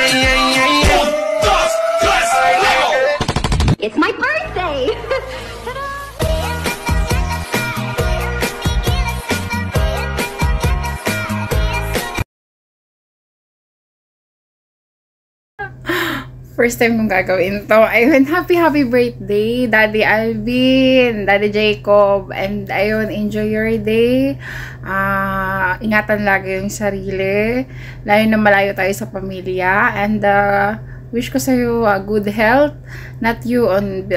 It's my birthday! First time kong gagawin to. Ayun, happy birthday, Daddy Alvin, Daddy Jacob, and ayun, enjoy your day. Ingatan lagi yung sarili. Layo na malayo tayo sa pamilya. And wish ko sa'yo good health. Not you on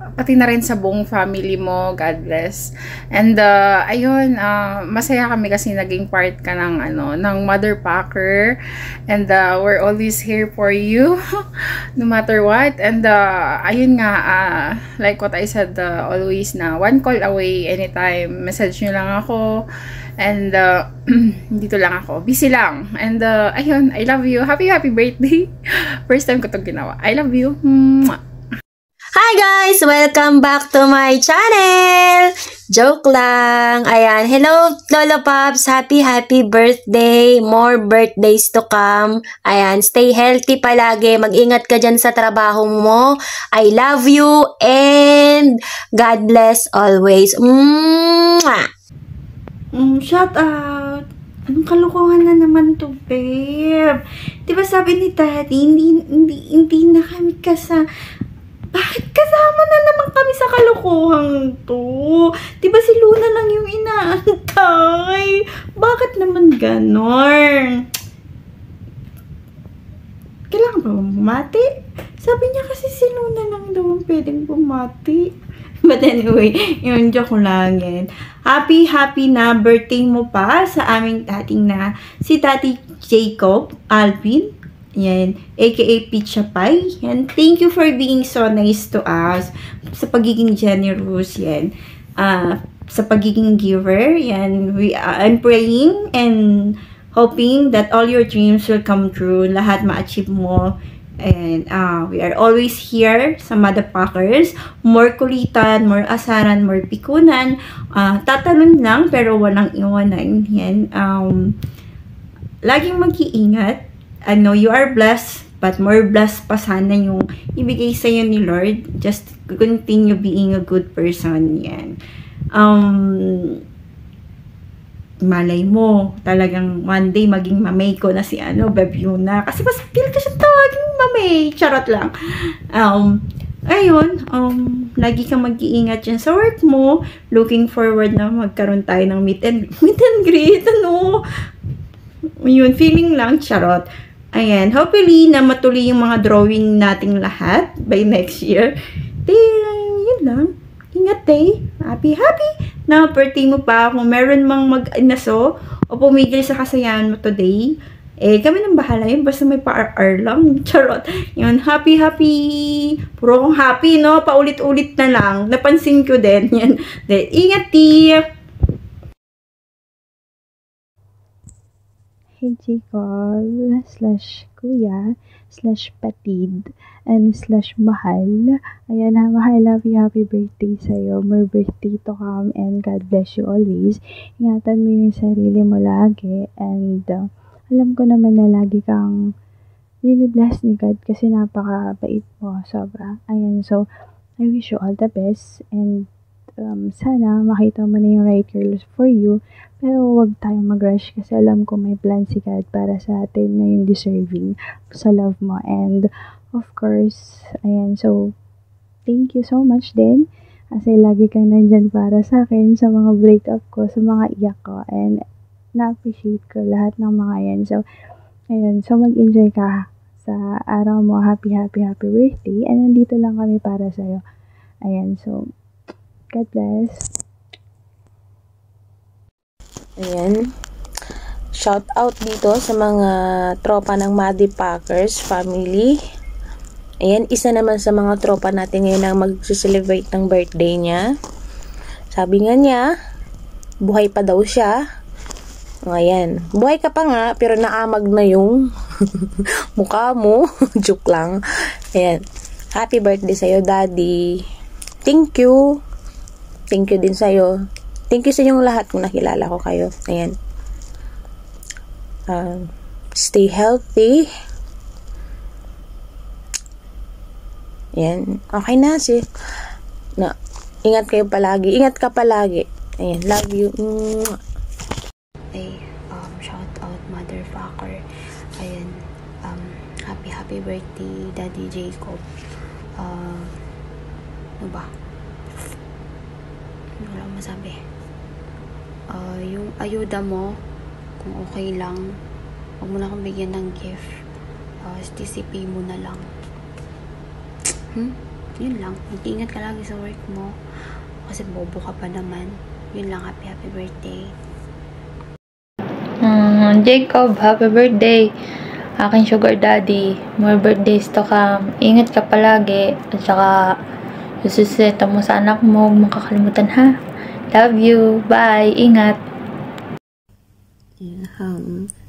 pati na rin sa buong family mo. God bless. And ayun, masaya kami kasi naging part ka ng ng Mother Packer. And we're always here for you no matter what. And ayun nga, like what I said always, na one call away anytime. Message nyo lang ako. And dito lang ako. Busy lang. And ayun, I love you. Happy birthday. First time ko 'tong ginawa. I love you. Mwah. Hi guys! Welcome back to my channel! Joke lang! Ayan, hello Lolo Pops! Happy birthday! More birthdays to come! Ayan, stay healthy palagi. Mag-ingat ka dyan sa trabaho mo. I love you and God bless always. Mwah! Shout out! Anong kalokohan na naman to, babe? Diba sabi ni Daddy, hindi na kami bakit kasama na naman kami sa kalokohan to? Diba si Luna lang yung inaantay? Bakit naman ganon? Kailangan ba bumati? Sabi niya kasi si Luna lang daw ang pwedeng bumati. But anyway, yun, joke lang yan. Happy na birthday mo pa sa aming dating na si Daddy Jacob Alvin. Yan, aka Pizza Pie. Yan, thank you for being so nice to us. Sa pagiging generous, yan. Sa pagiging giver, yan. I'm praying and hoping that all your dreams will come true. Lahat ma-achieve mo. And we are always here sa Mother Packers. More kulitan, more asaran, more pikunan. Tatalon lang pero walang iwanan. Yan. Laging mag-iingat. I know you are blessed, but more blessed pa sana yung ibigay sa'yo ni Lord. Just continue being a good person. Yan. Malay mo, talagang one day maging mamay ko na si Babyuna. Kasi mas feel ko siyang tawaging mamay. Charot lang. Ayun, lagi kang mag-iingat yan sa work mo. Looking forward na magkaroon tayo ng meet and greet. Yun, feeling lang, charot. Ayan, hopefully na matuloy yung mga drawing nating lahat by next year. Yun lang. Ingat happy na birthday mo pa. Kung meron mang mag-inaso o pumigil sa kasayahan mo today, kami nang bahala yun. Basta may pa-RR lang. Charot. Yun, happy. Puro kong happy, no? Paulit-ulit na lang. Napansin ko din. Yan. Ingat, Hey Jacob, /kuya, /patid, and /mahal. Ayan na, mahal, love you, happy birthday sa'yo. More birthday to come, and God bless you always. Ingatan mo yung sarili mo lagi, and alam ko naman na lagi kang bless ni God kasi napaka-bait mo, sobra. Ayan, so, I wish you all the best, and sana makita mo na yung right girls for you, pero wag tayong mag-rush kasi alam ko may plan si God para sa atin na yung deserving sa love mo. And of course, ayan, so thank you so much din kasi lagi kang nandyan para sa akin sa mga breakup ko, sa mga iyak ko, and na-appreciate ko lahat ng mga yan. So ayun, so mag-enjoy ka sa araw mo. Happy birthday, and nandito lang kami para sa'yo. Ayan, so God bless. Ayan. Shout out dito sa mga tropa ng Mother Packers family. Ayan, isa naman sa mga tropa natin ngayon ang mag-celebrate ng birthday niya. Sabi nga niya, buhay pa daw siya. Ayan, buhay ka pa nga, pero naamag na yung mukha mo. Joke lang. Ayan, happy birthday sa'yo, Daddy. Thank you. Thank you din sa'yo. Thank you sa inyong lahat kung nakilala ko kayo. Ayan. Stay healthy. Ayan. Okay na, sis. Ingat kayo palagi. Ingat ka palagi. Ayan. Love you. Ay, shout out motherfucker. Ayan. Happy birthday, Daddy Jacob. Ano ba? Wala akong masabi. Yung ayuda mo, kung okay lang, huwag mo na akong bigyan ng gift. TCP mo na lang. Yun lang. Mag-ingat ka lagi sa work mo. Kasi bobo ka pa naman. Yun lang. Happy birthday. Jacob, happy birthday. Aking sugar daddy. More birthdays to come. Ingat ka palagi. At saka, sususeta mo sa anak mo. Huwag mong kakalimutan, ha? Love you. Bye. Ingat.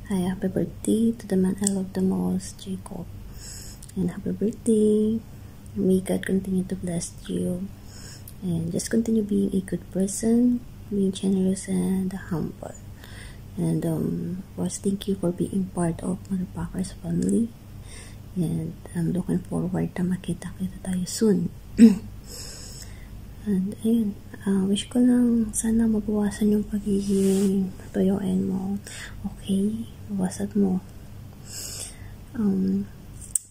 Hi, happy birthday to the man I love the most, Jacob. And happy birthday. May God continue to bless you. And just continue being a good person, being generous and humble. And was thank you for being part of Motherfuckers family. And I'm looking forward na makita-kita tayo soon. And ayun, wish ko lang sana mabawasan yung pagiging tuyuin mo. Okay? Bawasan mo.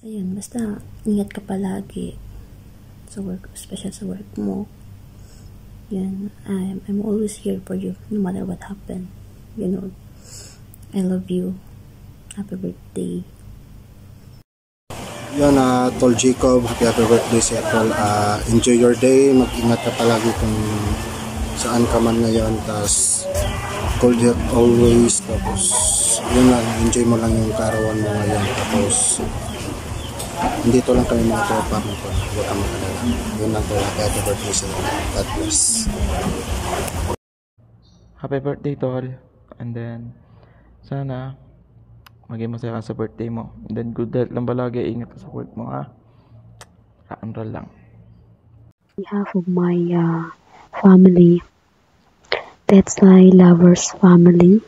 Ayun, basta ingat ka palagi sa work, especially sa work mo. Yan, I'm always here for you no matter what happened. You know, I love you. Happy birthday. Yan, Tol Jacob, happy birthday sa Tol. Enjoy your day, mag-ingat ka palagi kung saan ka man ngayon. Tapos, cold health always. Tapos, yun lang, enjoy mo lang yung karawan mo ngayon. Tapos, dito lang kami mga tropa mo po. Huwag kang makalala. Yun lang, Tol. Happy birthday sa iyo. God bless. Happy birthday, Tol. And then, sana maging masaya ka sa birthday mo. And then, good health lang palagi. Ingat ka sa work mo, ha? Rock and roll lang. On behalf of my family, that's my lover's family.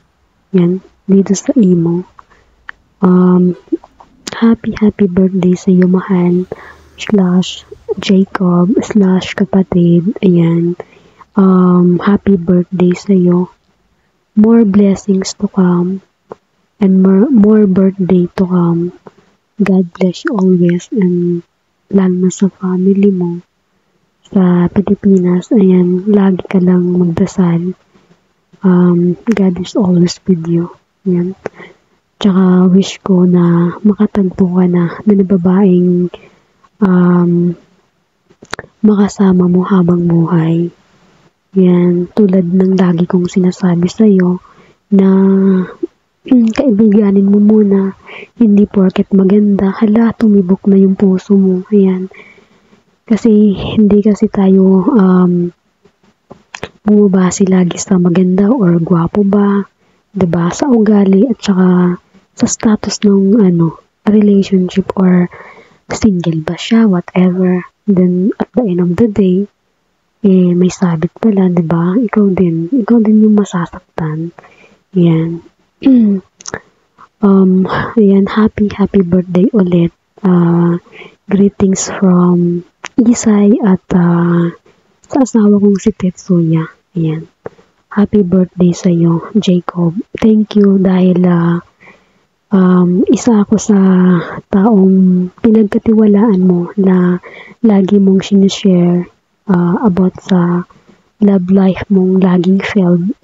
Yan, dito sa Imo. Happy birthday sa iyo, mahal. / Jacob / kapatid. Ayan. Happy birthday sa iyo. More blessings to come. And more birthday to come. God bless you always. And lalo na sa family mo. Sa Pilipinas, ayan, lagi ka lang magdasal. God is always with you. Ayan. Tsaka wish ko na makatagpo ka na babaeng makasama mo habang buhay. Yan, tulad ng lagi kong sinasabi sa'yo na kaibiganin mo muna, hindi porket maganda, hala, tumibok na yung puso mo. Ayan. Kasi, hindi kasi tayo bumabase lagi sa maganda or gwapo ba, diba, sa ugali at saka sa status ng relationship or single ba siya, whatever. Then, at the end of the day, may sabit pala, diba? Ikaw din yung masasaktan. Yan. Ayan, happy birthday ulit. Greetings from Isay at sa asawa kong si Tetsuya. Ayan. Happy birthday sa iyo, Jacob. Thank you dahil isa ako sa taong pinagkatiwalaan mo na lagi mong sinishare about sa love life mong laging failed.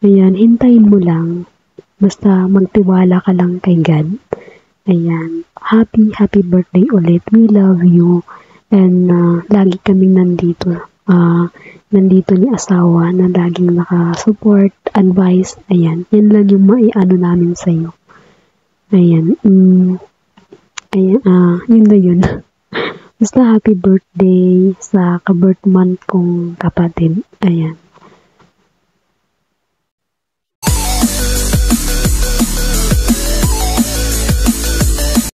Ayan, hintayin mo lang. Basta magtiwala ka lang kay God. Ayan. Happy birthday ulit. We love you. And lagi kaming nandito. Nandito ni asawa na laging naka-support, advice. Ayan. Yan lang yung maiano namin sa'yo. Ayan. Ayan. Yun na yun. Basta happy birthday sa ka-birth month kong kapatid. Ayan.